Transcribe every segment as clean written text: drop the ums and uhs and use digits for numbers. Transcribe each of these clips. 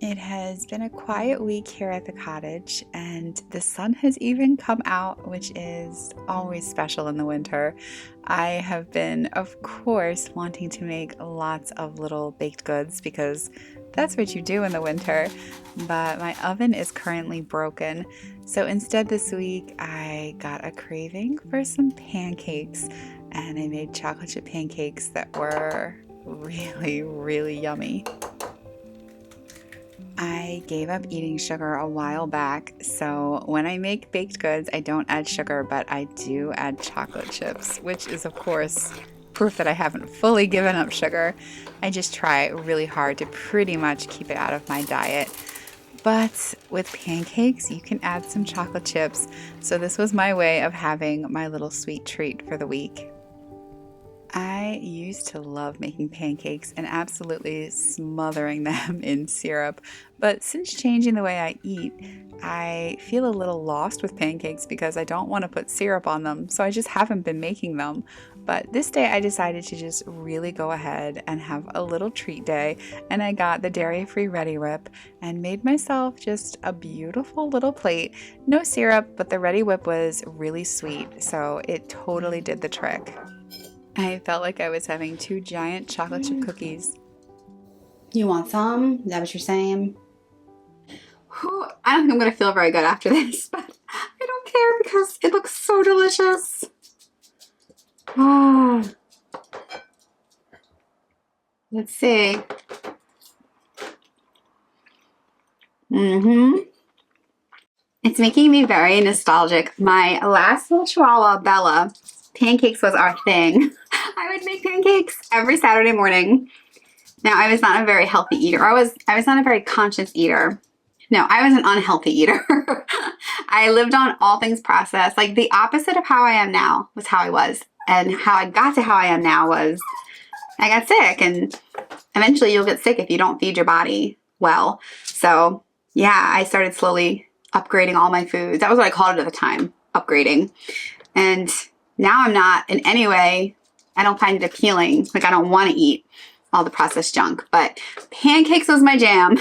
It has been a quiet week here at the cottage, and the sun has even come out, which is always special in the winter. I have been, of course, wanting to make lots of little baked goods because that's what you do in the winter, but my oven is currently broken. So instead this week I got a craving for some pancakes, and I made chocolate chip pancakes that were really yummy. I gave up eating sugar a while back, so when I make baked goods, I don't add sugar, but I do add chocolate chips, which is, of course, proof that I haven't fully given up sugar. I just try really hard to pretty much keep it out of my diet. But with pancakes, you can add some chocolate chips, so this was my way of having my little sweet treat for the week. I used to love making pancakes and absolutely smothering them in syrup, but since changing the way I eat, I feel a little lost with pancakes because I don't want to put syrup on them, so I just haven't been making them. But this day I decided to just really go ahead and have a little treat day, and I got the dairy-free Ready Whip and made myself just a beautiful little plate. No syrup, but the Ready Whip was really sweet, so it totally did the trick. I felt like I was having two giant chocolate chip cookies. You want some? Is that what you're saying? Whew, I don't think I'm going to feel very good after this, but I don't care because it looks so delicious. Oh. Let's see. It's making me very nostalgic. My last little chihuahua, Bella, pancakes was our thing. I would make pancakes every Saturday morning. Now, I was not a very healthy eater. I was not a very conscious eater. No, I was an unhealthy eater. I lived on all things processed. Like the opposite of how I am now was how I was. And how I got to how I am now was I got sick. And eventually you'll get sick if you don't feed your body well. So yeah, I started slowly upgrading all my foods. That was what I called it at the time, upgrading. And now I'm not in any way, I don't find it appealing. Like I don't want to eat all the processed junk, but pancakes was my jam.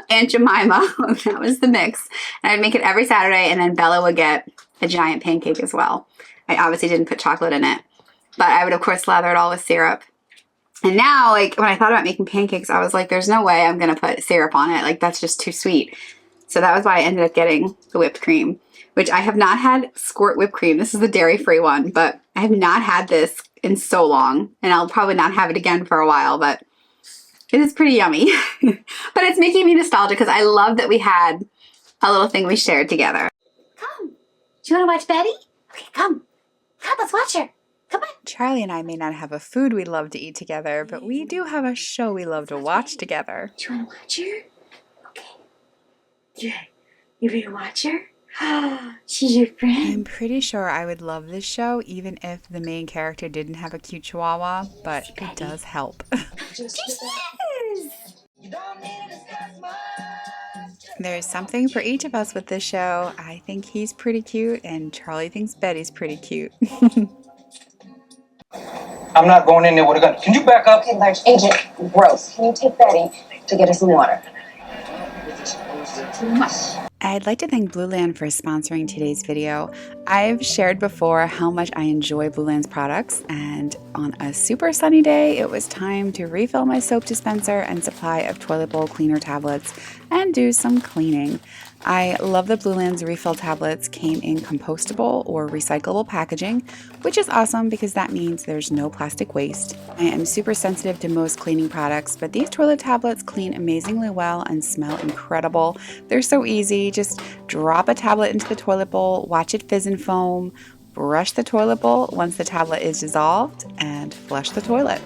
Aunt Jemima, that was the mix. And I'd make it every Saturday, and then Bella would get a giant pancake as well. I obviously didn't put chocolate in it, but I would of course lather it all with syrup. And now, like when I thought about making pancakes, I was like, there's no way I'm going to put syrup on it. Like that's just too sweet. So that was why I ended up getting the whipped cream, which I have not had squirt whipped cream. This is the dairy-free one, but I have not had this in so long, and I'll probably not have it again for a while, but it is pretty yummy. But it's making me nostalgic because I love that we had a little thing we shared together. Come. Do you want to watch Betty? Okay, come. Come, let's watch her. Come on. Charlie and I may not have a food we love to eat together, but we do have a show we love to watch together. Do you want to watch her? Okay. Yeah. You ready to watch her? She's your friend. I'm pretty sure I would love this show even if the main character didn't have a cute chihuahua, but it does help. There's something for each of us with this show. I think he's pretty cute, and Charlie thinks Betty's pretty cute. I'm not going in there with a gun. Can you back up? Okay, Large Agent, gross. Can you take Betty to get us some water? I'd like to thank Blue Land for sponsoring today's video. I've shared before how much I enjoy Blue Land's products, and on a super sunny day, it was time to refill my soap dispenser and supply of toilet bowl cleaner tablets and do some cleaning. I love that Blue Land's refill tablets came in compostable or recyclable packaging, which is awesome because that means there's no plastic waste. I am super sensitive to most cleaning products, but these toilet tablets clean amazingly well and smell incredible. They're so easy. Just drop a tablet into the toilet bowl, watch it fizz and foam, brush the toilet bowl once the tablet is dissolved, and flush the toilet.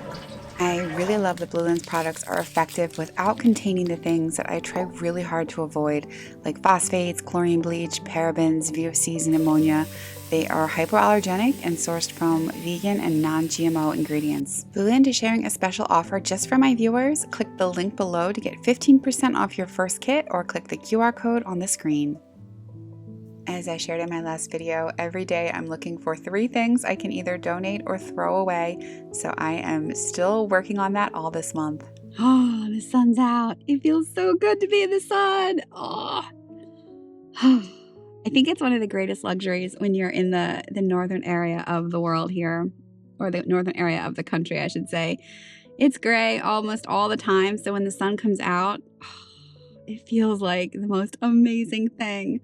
I really love that Blue Land's products are effective without containing the things that I try really hard to avoid, like phosphates, chlorine bleach, parabens, VOCs, and ammonia. They are hypoallergenic and sourced from vegan and non-GMO ingredients. Blue Land is sharing a special offer just for my viewers. Click the link below to get 15% off your first kit, or click the QR code on the screen. As I shared in my last video, every day I'm looking for 3 things I can either donate or throw away, so I am still working on that all this month. Oh, the sun's out. It feels so good to be in the sun. Oh. I think it's one of the greatest luxuries when you're in the northern area of the world here, or the northern area of the country, I should say. It's gray almost all the time, so when the sun comes out, it feels like the most amazing thing.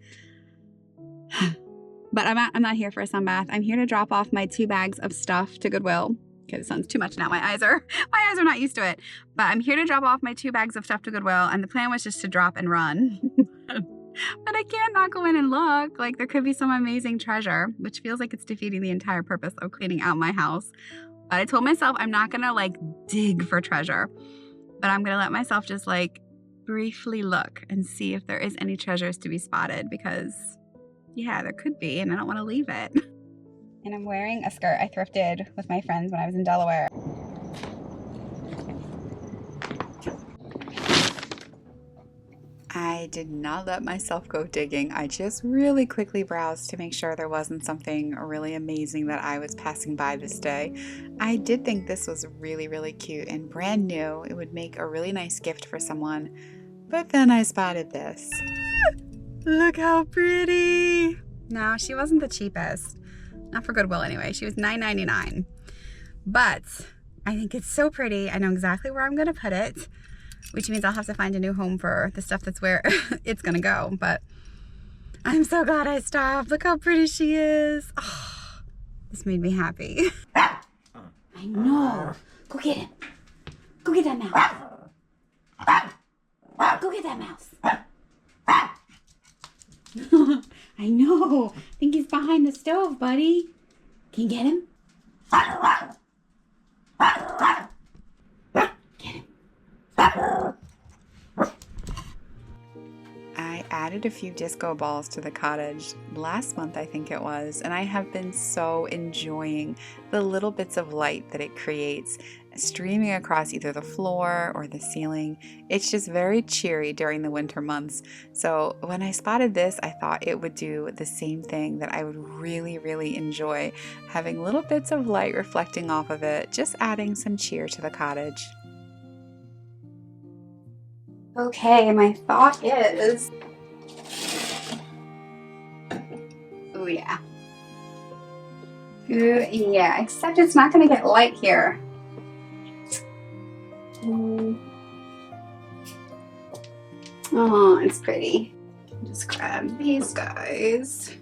But I'm not here for a sun bath. I'm here to drop off my 2 bags of stuff to Goodwill. Okay, the sun's too much now. My eyes are not used to it. But I'm here to drop off my 2 bags of stuff to Goodwill, and the plan was just to drop and run. But I can't not go in and look. Like, there could be some amazing treasure, which feels like it's defeating the entire purpose of cleaning out my house. But I told myself I'm not gonna like dig for treasure, but I'm gonna let myself just like briefly look and see if there is any treasures to be spotted, because yeah, there could be, and I don't want to leave it. And I'm wearing a skirt I thrifted with my friends when I was in Delaware. I did not let myself go digging. I just really quickly browsed to make sure there wasn't something really amazing that I was passing by this day. I did think this was really, really cute and brand new. It would make a really nice gift for someone. But then I spotted this. Look how pretty. No, she wasn't the cheapest. Not for Goodwill anyway. She was $9.99. But I think it's so pretty. I know exactly where I'm going to put it, which means I'll have to find a new home for the stuff that's where it's going to go. But I'm so glad I stopped. Look how pretty she is. Oh, this made me happy. I know. Go get him. Go get that mouse. Go get that mouse. I know. I think he's behind the stove, buddy. Can you get him? Get him. I added a few disco balls to the cottage last month, I think it was, and I have been so enjoying the little bits of light that it creates streaming across either the floor or the ceiling. It's just very cheery during the winter months. So when I spotted this, I thought it would do the same thing, that I would really, really enjoy having little bits of light reflecting off of it, just adding some cheer to the cottage. Okay, my thought is, oh yeah. Ooh, yeah, except it's not going to get light here. Oh, it's pretty. Just grab these guys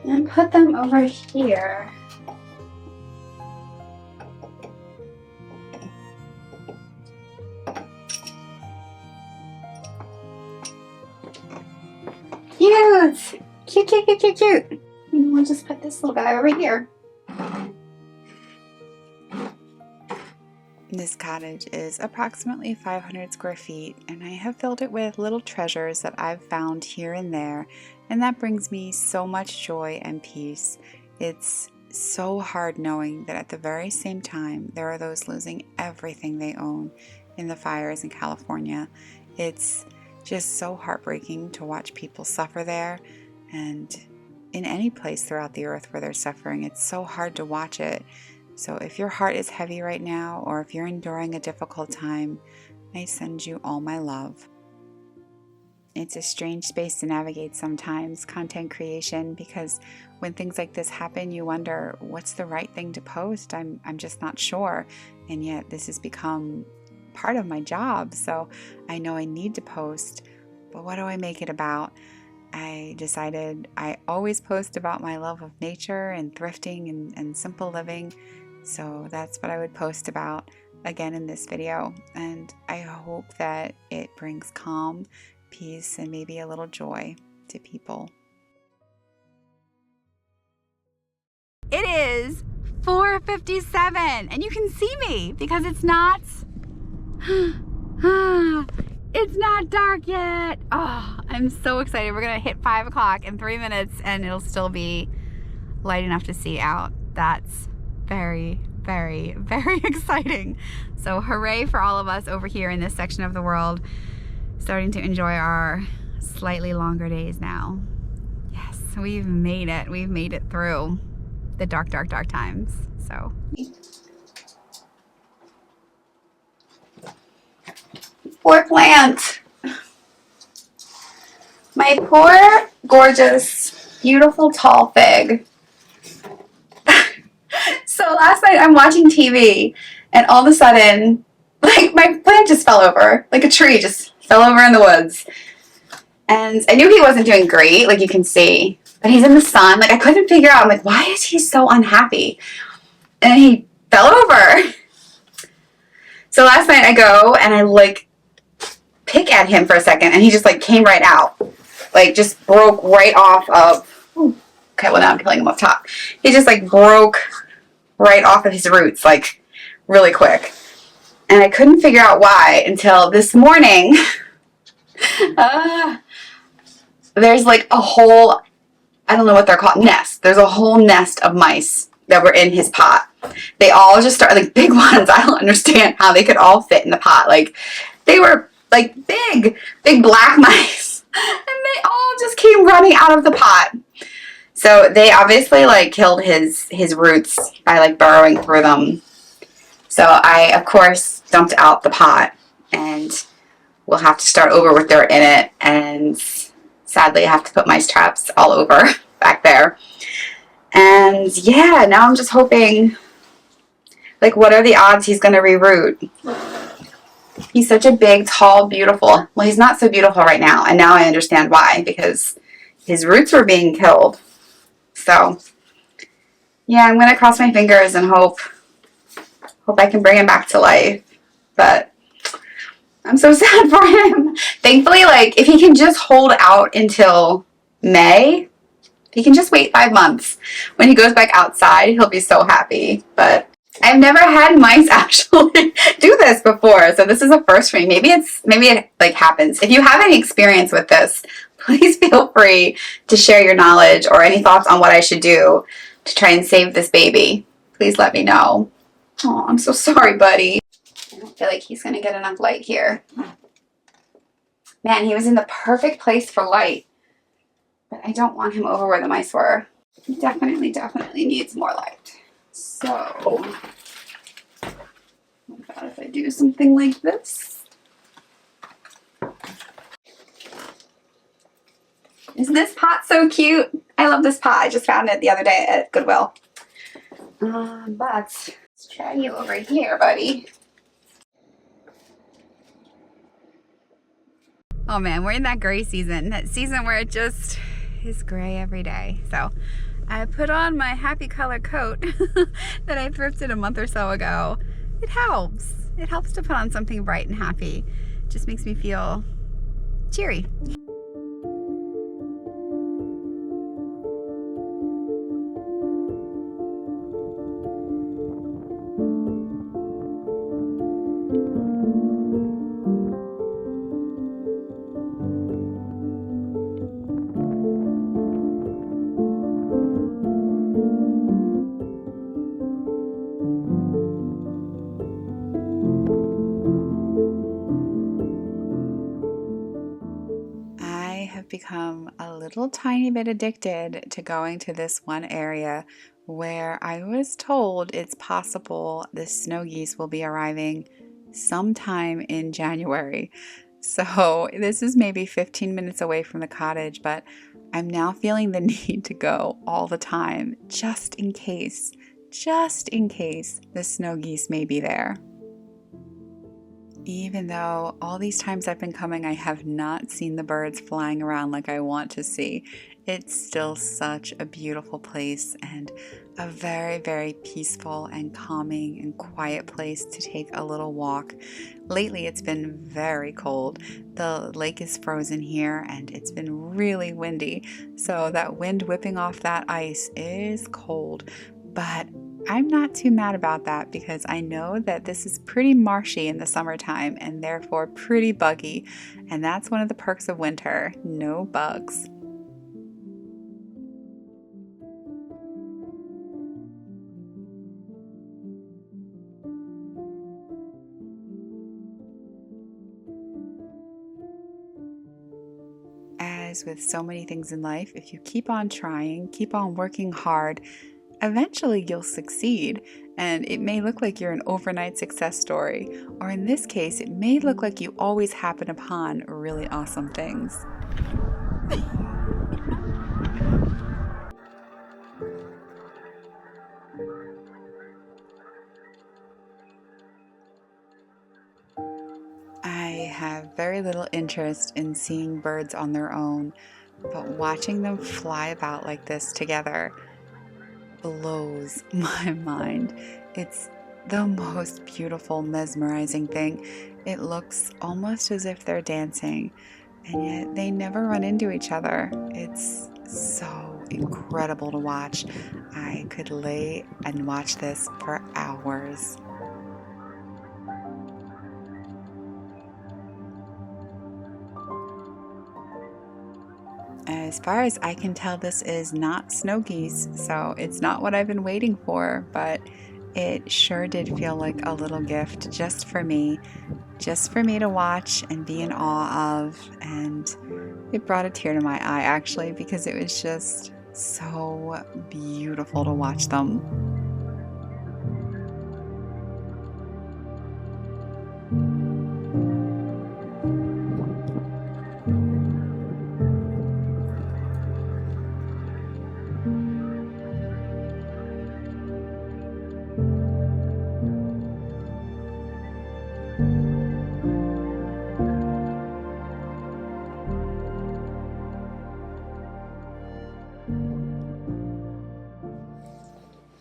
and put them over here. Cute! Cute, cute, cute, cute, cute. And we'll just put this little guy over here. This cottage is approximately 500 square feet, and I have filled it with little treasures that I've found here and there, and that brings me so much joy and peace. It's so hard knowing that at the very same time there are those losing everything they own in the fires in California. It's just so heartbreaking to watch people suffer there, and in any place throughout the earth where they're suffering, it's so hard to watch it. So if your heart is heavy right now, or if you're enduring a difficult time, I send you all my love. It's a strange space to navigate sometimes, content creation, because when things like this happen, you wonder, what's the right thing to post? I'm just not sure. And yet this has become part of my job, so I know I need to post, but what do I make it about? I decided I always post about my love of nature and thrifting and simple living, so that's what I would post about again in this video, and I hope that it brings calm, peace, and maybe a little joy to people. It is 4:57 and you can see me because it's not it's not dark yet. Oh, I'm so excited. We're gonna hit 5 o'clock in 3 minutes and it'll still be light enough to see out. That's very, very, very exciting. So hooray for all of us over here in this section of the world, starting to enjoy our slightly longer days now. Yes, we've made it. We've made it through the dark, dark, dark times. So Poor plant. My poor, gorgeous, beautiful, tall fig. So last night I'm watching TV and all of a sudden, like, my plant just fell over. Like a tree just fell over in the woods. And I knew he wasn't doing great, like you can see. But he's in the sun. Like, I couldn't figure out, I'm like, why is he so unhappy? And he fell over. So last night I go and I, like, pick at him for a second and he just, like, came right out. Like, just broke right off of, okay, well, now I'm killing him up top. He just, like, broke right off of his roots, like, really quick. And I couldn't figure out why until this morning. There's, like, a whole, I don't know what they're called, nest. There's a whole nest of mice that were in his pot. They all just started, like, big ones. I don't understand how they could all fit in the pot. Like, they were, like, big black mice. And they all just came running out of the pot. So they obviously, like, killed his roots by, like, burrowing through them. So I, of course, dumped out the pot. And we'll have to start over with dirt in it. And sadly, I have to put mice traps all over back there. And yeah, now I'm just hoping, like, what are the odds he's going to reroot? He's such a big, tall, beautiful. Well, he's not so beautiful right now. And now I understand why, because his roots were being killed. So yeah, I'm going to cross my fingers and hope I can bring him back to life. But I'm so sad for him. Thankfully, like, if he can just hold out until May, he can just wait 5 months. When he goes back outside, he'll be so happy. But I've never had mice actually do this before, so this is a first for me. Maybe it like happens. If you have any experience with this, please feel free to share your knowledge or any thoughts on what I should do to try and save this baby. Please let me know. Oh, I'm so sorry, buddy. I don't feel like he's gonna get enough light here. Man, he was in the perfect place for light. But I don't want him over where the mice were. He definitely needs more light. So, what about if I do something like this? Isn't this pot so cute? I love this pot. I just found it the other day at Goodwill. But let's try you over here, buddy. Oh man, we're in that gray season. That season where it just is gray every day. So I put on my happy color coat that I thrifted a month or so ago. It helps. It helps to put on something bright and happy. It just makes me feel cheery. Become a little tiny bit addicted to going to this one area where I was told it's possible the snow geese will be arriving sometime in January. So this is maybe 15 minutes away from the cottage, but I'm now feeling the need to go all the time just in case the snow geese may be there. Even though all these times I've been coming, I have not seen the birds flying around like I want to see. It's still such a beautiful place and a very, very peaceful and calming and quiet place to take a little walk. Lately, it's been very cold. The lake is frozen here and it's been really windy. So that wind whipping off that ice is cold, but I'm not too mad about that because I know that this is pretty marshy in the summertime and therefore pretty buggy, and that's one of the perks of winter, no bugs. As with so many things in life, if you keep on trying, keep on working hard, eventually you'll succeed, and it may look like you're an overnight success story, or in this case, it may look like you always happen upon really awesome things. I have very little interest in seeing birds on their own, but watching them fly about like this together blows my mind. It's the most beautiful, mesmerizing thing. It looks almost as if they're dancing, and yet they never run into each other. It's so incredible to watch. I could lay and watch this for hours. As far as I can tell, this is not snow geese, so it's not what I've been waiting for, but it sure did feel like a little gift just for me to watch and be in awe of, and it brought a tear to my eye actually, because it was just so beautiful to watch them.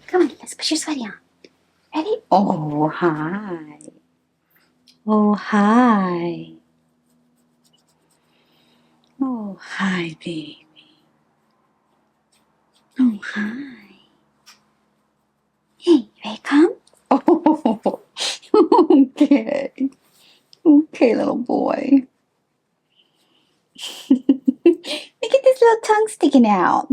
Come on, let's put your sweaty on. Ready? Oh, hi. Oh, hi. Oh, hi, baby. Oh, hi. Hey, you ready to come? Oh, okay. Okay, little boy. Look at this little tongue sticking out.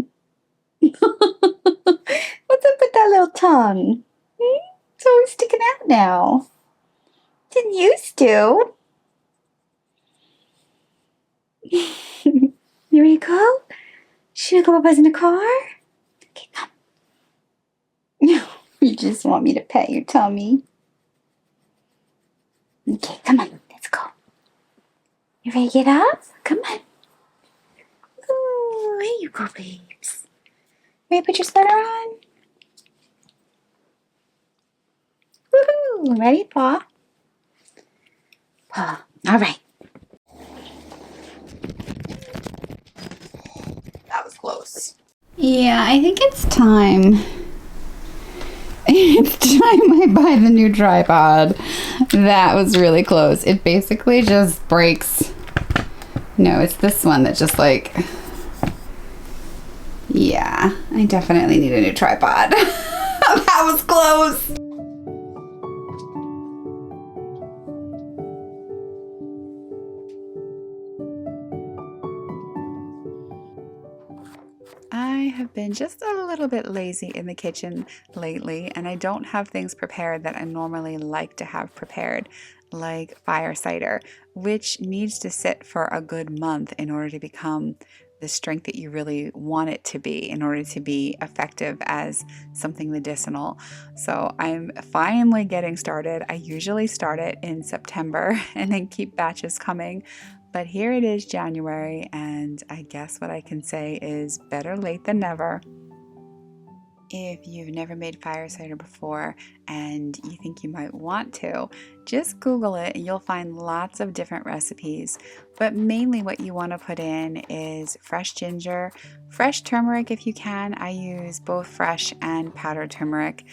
What's up with that little tongue? It's always sticking out now. Didn't used to. You ready to go? Should I go up in the car? Okay, come. No, you just want me to pet your tummy. Okay, come on, let's go. You ready to get up? Come on. Ooh, here you go, babes. Ready to put your sweater on? Woohoo! Ready, paw? Paw. All right. That was close. Yeah, I think it's time. It's time I buy the new tripod. That was really close. It basically just breaks. No, it's this one that just like... Yeah, I definitely need a new tripod. That was close. I have been just a little bit lazy in the kitchen lately, and I don't have things prepared that I normally like to have prepared, like fire cider, which needs to sit for a good month in order to become the strength that you really want it to be, in order to be effective as something medicinal. So I'm finally getting started. I usually start it in September and then keep batches coming. But here it is, January, and I guess what I can say is better late than never. If you've never made fire cider before and you think you might want to, just Google it and you'll find lots of different recipes. But mainly what you want to put in is fresh ginger, fresh turmeric if you can. I use both fresh and powdered turmeric.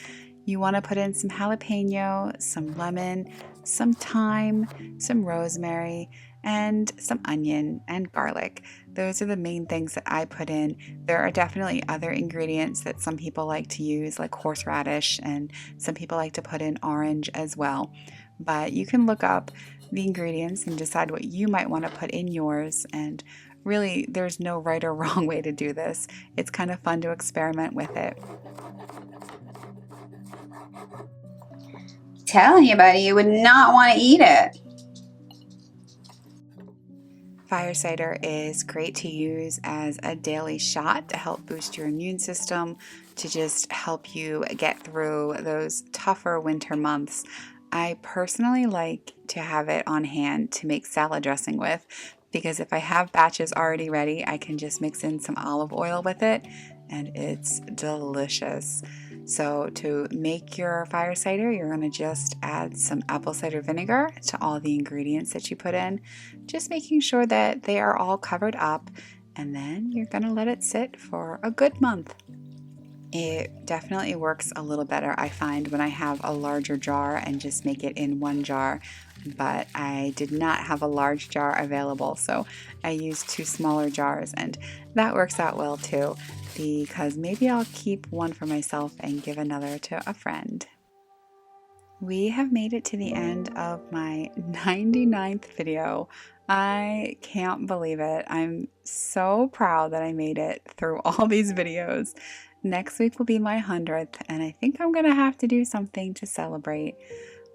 You want to put in some jalapeno, some lemon, some thyme, some rosemary, and some onion and garlic. Those are the main things that I put in. There are definitely other ingredients that some people like to use, like horseradish, and some people like to put in orange as well. But you can look up the ingredients and decide what you might want to put in yours. And really, there's no right or wrong way to do this. It's kind of fun to experiment with it. Telling you, buddy, you would not want to eat it. Fire cider is great to use as a daily shot to help boost your immune system, to just help you get through those tougher winter months. I personally like to have it on hand to make salad dressing with, because if I have batches already ready, I can just mix in some olive oil with it and it's delicious. So to make your fire cider, you're going to just add some apple cider vinegar to all the ingredients that you put in, just making sure that they are all covered up, and then you're going to let it sit for a good month. It definitely works a little better, I find, when I have a larger jar and just make it in one jar, but I did not have a large jar available, so I used 2 smaller jars, and that works out well too, because maybe I'll keep one for myself and give another to a friend. We have made it to the end of my 99th video. I can't believe it. I'm so proud that I made it through all these videos. Next week will be my 100th, and I think I'm going to have to do something to celebrate.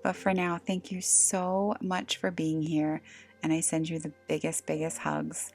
But for now, thank you so much for being here, and I send you the biggest hugs.